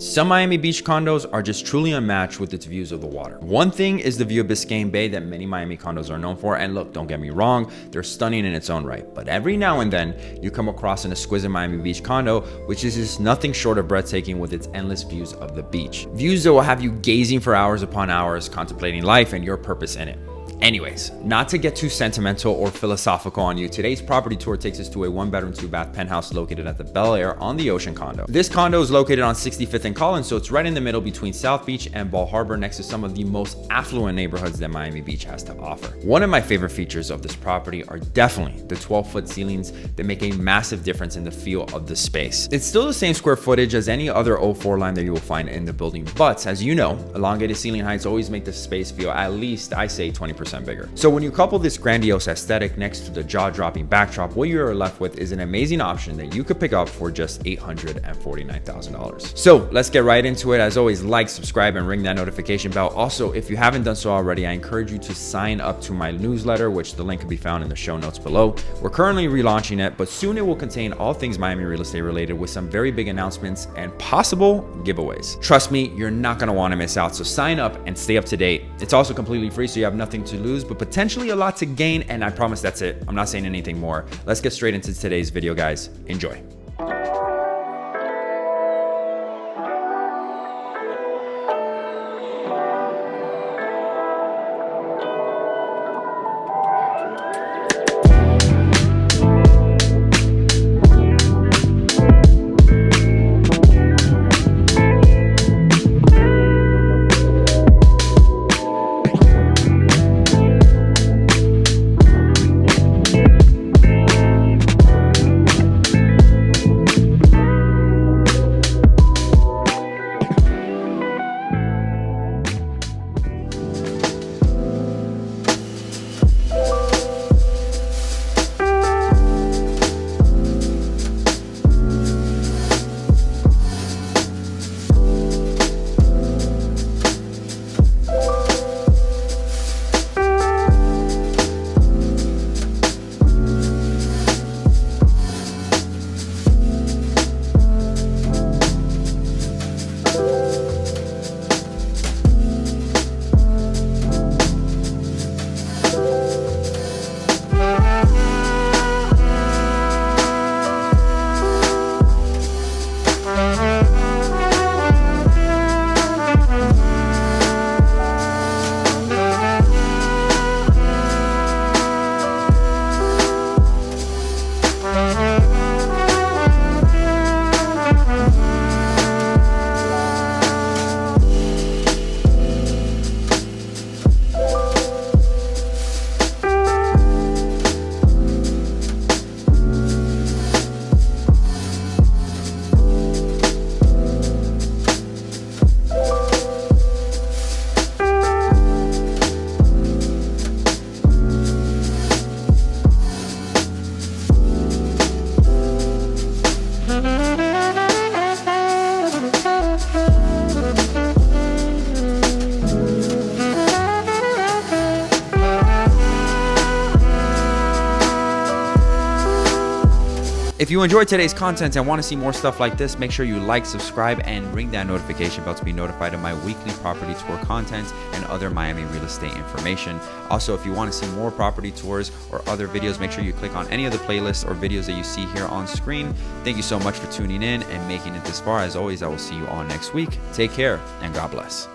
Some Miami Beach condos are just truly unmatched with its views of the water. One thing is the view of Biscayne Bay that many Miami condos are known for, and look, don't get me wrong, they're stunning in its own right. But every now and then, you come across an exquisite Miami Beach condo, which is just nothing short of breathtaking with its endless views of the beach. Views that will have you gazing for hours upon hours, contemplating life and your purpose in it. Anyways, not to get too sentimental or philosophical on you, today's property tour takes us to a 1-bedroom, 2-bath penthouse located at the Bel-Aire on the Ocean condo. This condo is located on 65th and Collins, so it's right in the middle between South Beach and Bal Harbour, next to some of the most affluent neighborhoods that Miami Beach has to offer. One of my favorite features of this property are definitely the 12-foot ceilings that make a massive difference in the feel of the space. It's still the same square footage as any other 04 line that you will find in the building, but as you know, elongated ceiling heights always make the space feel at least, I say, 20% bigger. So when you couple this grandiose aesthetic next to the jaw-dropping backdrop, what you are left with is an amazing option that you could pick up for just $849,000. So let's get right into it. As always, like, subscribe, and ring that notification bell. Also, if you haven't done so already, I encourage you to sign up to my newsletter, which the link can be found in the show notes below. We're currently relaunching it, but soon it will contain all things Miami real estate related with some very big announcements and possible giveaways. Trust me, you're not going to want to miss out. So sign up and stay up to date. It's also completely free, so you have nothing to lose, but potentially a lot to gain, and I promise that's it. I'm not saying anything more. Let's get straight into today's video, guys. Enjoy. If you enjoyed today's content and want to see more stuff like this, make sure you like, subscribe, and ring that notification bell to be notified of my weekly property tour content and other Miami real estate information. Also, if you want to see more property tours or other videos, make sure you click on any of the playlists or videos that you see here on screen. Thank you so much for tuning in and making it this far. As always, I will see you all next week. Take care and God bless.